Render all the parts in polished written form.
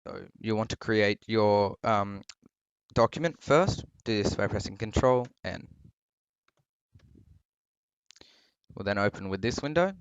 So you want to create your document first. Do this by pressing Control N. We'll then open with this window,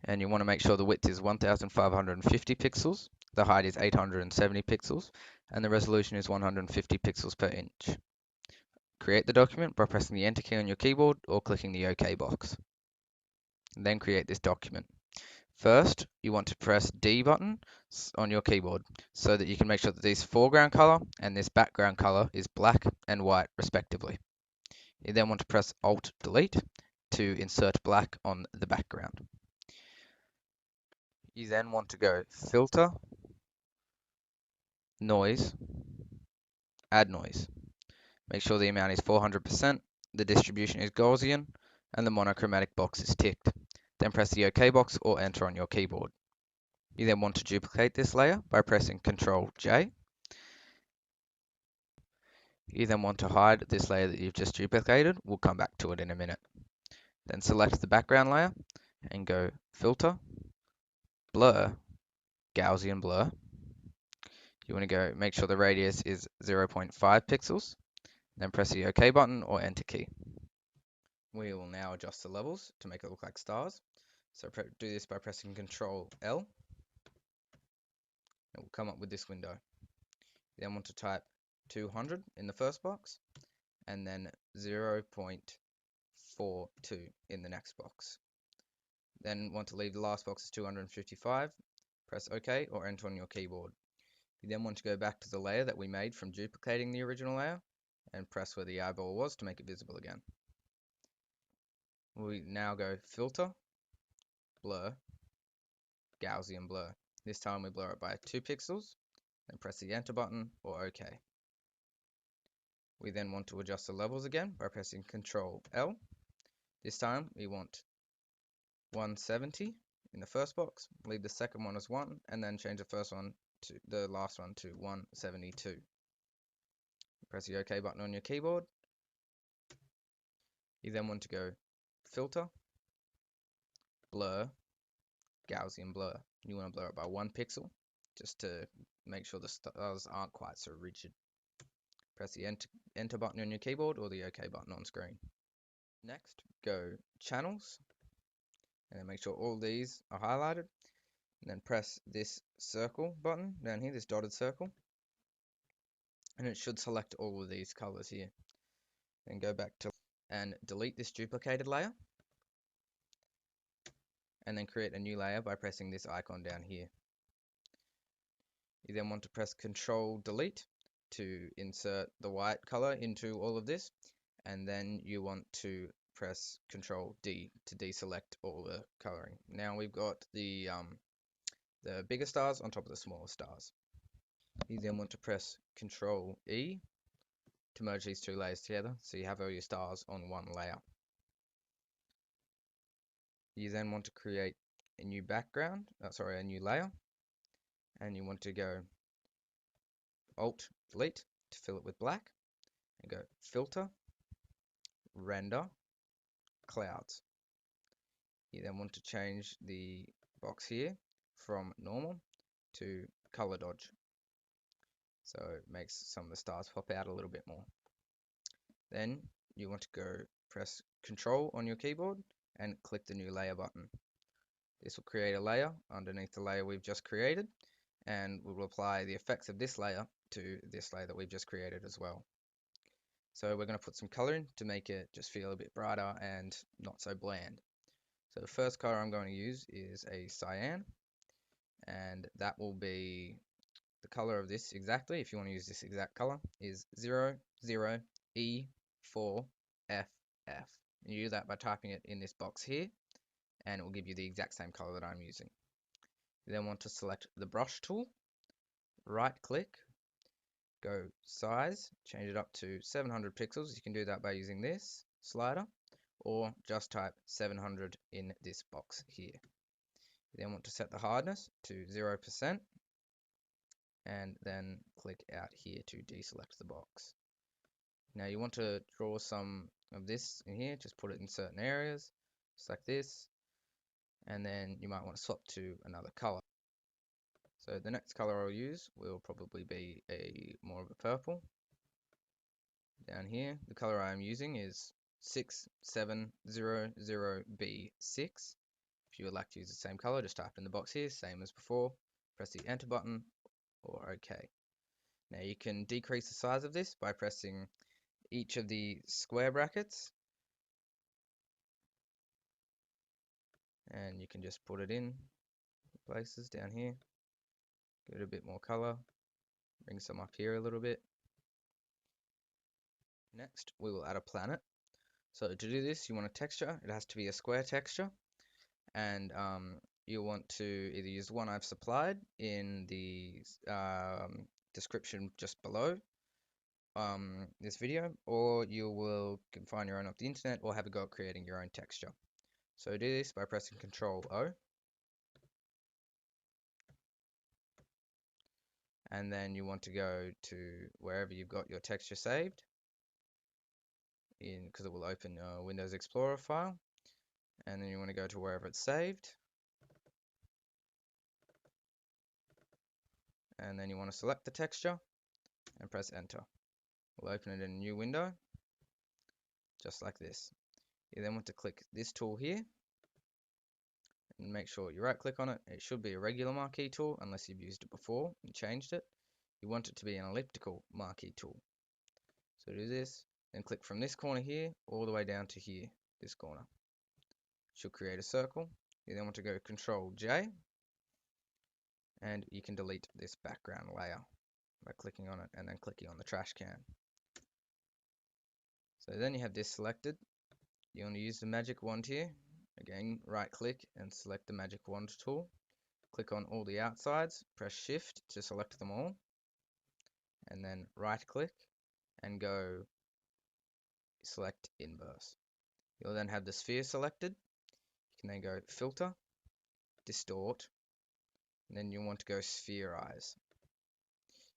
and you want to make sure the width is 1550 pixels, the height is 870 pixels, and the resolution is 150 pixels per inch. Create the document by pressing the Enter key on your keyboard or clicking the OK box. And then create this document. First, you want to press D button on your keyboard so that you can make sure that this foreground color and this background color is black and white respectively. You then want to press Alt Delete to insert black on the background. You then want to go Filter, Noise, Add Noise. Make sure the amount is 400%, the distribution is Gaussian, and the monochromatic box is ticked. Then press the OK box or Enter on your keyboard. You then want to duplicate this layer by pressing Ctrl J. You then want to hide this layer that you've just duplicated. We'll come back to it in a minute. Then select the background layer and go Filter, Blur, Gaussian Blur. You want to go make sure the radius is 0.5 pixels. Then press the OK button or Enter key. We will now adjust the levels to make it look like stars. So do this by pressing Ctrl L. It will come up with this window. You then want to type 200 in the first box and then 0.42 in the next box. Then want to leave the last box as 255. Press OK or Enter on your keyboard. You then want to go back to the layer that we made from duplicating the original layer and press where the eyeball was to make it visible again. We now go Filter, Blur, Gaussian Blur. This time we blur it by 2 pixels, then press the Enter button or OK. We then want to adjust the levels again by pressing Ctrl L. This time we want 170 in the first box, leave the second one as 1, and then change the last one to 172. Press the OK button on your keyboard. You then want to go Filter, Blur, Gaussian Blur. You want to blur it by 1 pixel, just to make sure the stars aren't quite so rigid. Press the Enter button on your keyboard or the OK button on screen. Next, go Channels, and then make sure all these are highlighted, and then press this circle button down here, this dotted circle, and it should select all of these colors here. Then go back to and delete this duplicated layer, and then create a new layer by pressing this icon down here. You then want to press Ctrl Delete to insert the white color into all of this, and then you want to press Ctrl D to deselect all the coloring. Now we've got the bigger stars on top of the smaller stars. You then want to press Ctrl E to merge these two layers together, so you have all your stars on one layer. You then want to create a new a new layer, and you want to go Alt Delete to fill it with black, and go Filter, Render, Clouds. You then want to change the box here from normal to color dodge, so it makes some of the stars pop out a little bit more. Then you want to go press Control on your keyboard and click the new layer button. This will create a layer underneath the layer we've just created, and we'll apply the effects of this layer to this layer that we've just created as well. So we're going to put some color in to make it just feel a bit brighter and not so bland. So the first color I'm going to use is a cyan, and that will be the color of this exactly, if you want to use this exact color, is 00E4FF. You do that by typing it in this box here, and it will give you the exact same color that I'm using. You then want to select the brush tool, right click, go size, change it up to 700 pixels. You can do that by using this slider, or just type 700 in this box here. You then want to set the hardness to 0%, and then click out here to deselect the box. Now you want to draw some of this in here, just put it in certain areas, just like this, and then you might want to swap to another color. So the next color I'll use will probably be a more of a purple. Down here, the color I am using is 6700B6. If you would like to use the same color, just type in the box here, same as before. Press the enter button or OK. Now you can decrease the size of this by pressing each of the square brackets, and you can just put it in places down here. Give it a bit more color, bring some up here a little bit. Next, we will add a planet. So to do this, you want a texture. It has to be a square texture, and you want to either use the one I've supplied in the description just below this video, or you will can find your own off the internet or have a go at creating your own texture. So do this by pressing Control O, and then you want to go to wherever you've got your texture saved in, because it will open your Windows Explorer file, and then you want to go to wherever it's saved, and then you want to select the texture and press enter. We'll open it in a new window just like this. You then want to click this tool here and make sure you right click on it. It should be a regular marquee tool unless you've used it before and changed it. You want it to be an elliptical marquee tool. So do this, then click from this corner here all the way down to here, this corner. It should create a circle. You then want to go Control J, and you can delete this background layer by clicking on it and then clicking on the trash can. So then you have this selected. You want to use the magic wand here. Again, right click and select the magic wand tool. Click on all the outsides, press shift to select them all, and then right click and go select inverse. You'll then have the sphere selected. You can then go filter, distort, and then you want to go spherize.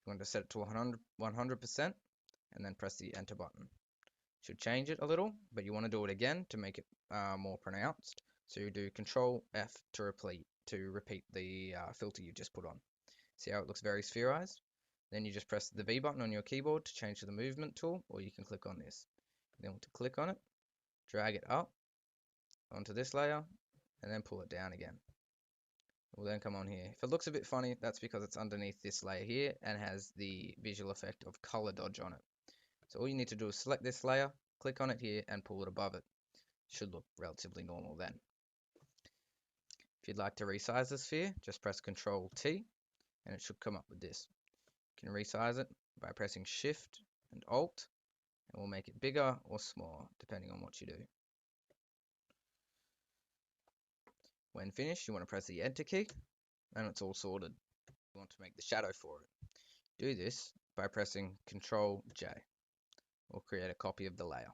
You want to set it to 100% and then press the enter button. Should change it a little, but you want to do it again to make it more pronounced. So you do Control F to repeat the filter you just put on. See how it looks very spherized? Then you just press the V button on your keyboard to change to the movement tool, or you can click on this. You then want to click on it, drag it up onto this layer, and then pull it down again. It will then come on here. If it looks a bit funny, that's because it's underneath this layer here and has the visual effect of color dodge on it. So all you need to do is select this layer, click on it here, and pull it above it. Should look relatively normal then. If you'd like to resize the sphere, just press Control T, and it should come up with this. You can resize it by pressing Shift and Alt, and we'll make it bigger or smaller, depending on what you do. When finished, you want to press the Enter key, and it's all sorted. You want to make the shadow for it. Do this by pressing Control J. We'll create a copy of the layer.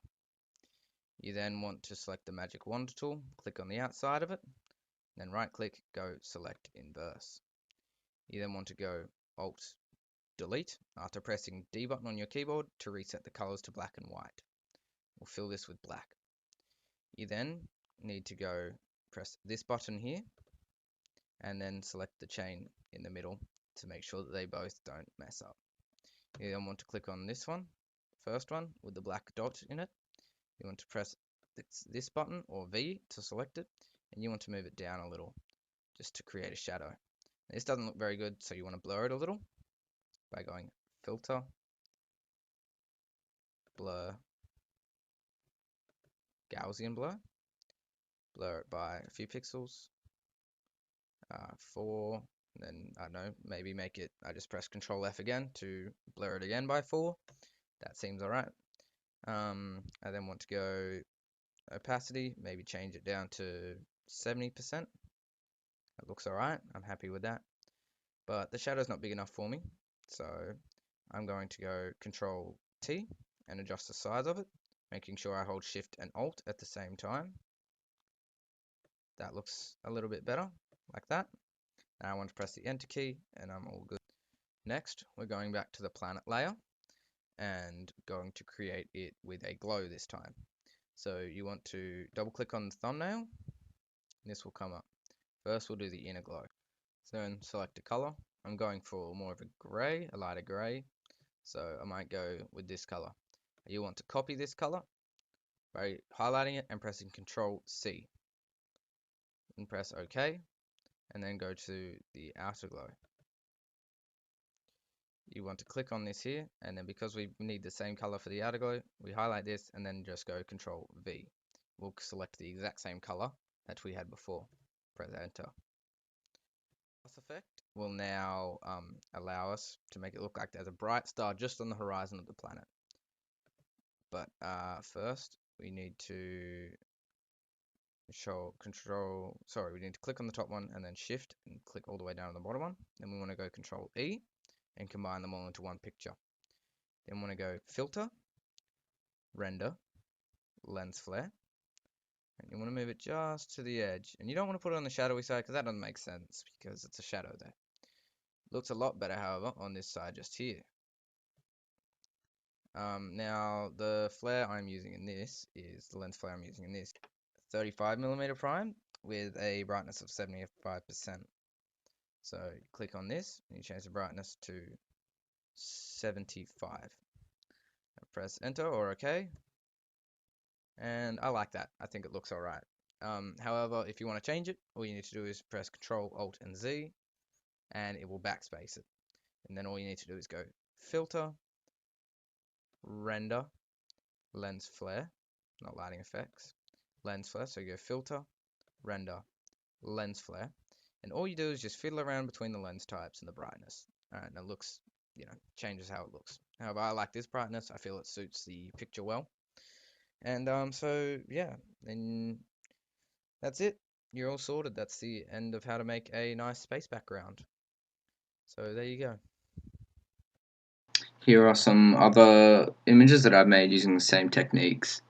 You then want to select the magic wand tool, click on the outside of it, then right click, go select inverse. You then want to go Alt Delete after pressing D button on your keyboard to reset the colors to black and white. We'll fill this with black. You then need to go press this button here and then select the chain in the middle to make sure that they both don't mess up. You then want to click on this one, first one with the black dot in it. You want to press this button or V to select it, and you want to move it down a little just to create a shadow. This doesn't look very good, so you want to blur it a little by going Filter, Blur, Gaussian Blur. Blur it by a few pixels, 4, then I don't know, maybe make it, I just press Control F again to blur it again by 4. That seems alright. I then want to go opacity, maybe change it down to 70%. That looks alright, I'm happy with that. But the shadow's not big enough for me, so I'm going to go Control T and adjust the size of it, making sure I hold Shift and Alt at the same time. That looks a little bit better, like that. Now I want to press the Enter key, and I'm all good. Next, we're going back to the planet layer, and going to create it with a glow this time. So you want to double click on the thumbnail, and this will come up. First we'll do the inner glow. So then select a color. I'm going for more of a grey, a lighter grey. So I might go with this color. You want to copy this color by highlighting it and pressing Control C. And press OK, and then go to the outer glow. You want to click on this here, and then because we need the same color for the outer glow, we highlight this and then just go Control V. We'll select the exact same color that we had before. Press Enter. This effect will now allow us to make it look like there's a bright star just on the horizon of the planet. But first, we need to we need to click on the top one and then Shift and click all the way down on the bottom one. Then we want to go Control E and combine them all into one picture. Then we want to go Filter, Render, Lens Flare, and you want to move it just to the edge. And you don't want to put it on the shadowy side because that doesn't make sense because it's a shadow there. Looks a lot better, however, on this side just here. Now the flare I'm using in this is the lens flare I'm using in this 35mm prime with a brightness of 75%. So click on this and you change the brightness to 75. Press enter or OK. And I like that. I think it looks alright. However, if you want to change it, all you need to do is press Control Alt and Z and it will backspace it. And then all you need to do is go Filter, Render, Lens Flare, not lighting effects, Lens Flare. So you go Filter, Render, Lens Flare. And all you do is just fiddle around between the lens types and the brightness. Alright, and it looks, changes how it looks. However, I like this brightness. I feel it suits the picture well. And so yeah, then that's it. You're all sorted. That's the end of how to make a nice space background. So there you go. Here are some other images that I've made using the same techniques.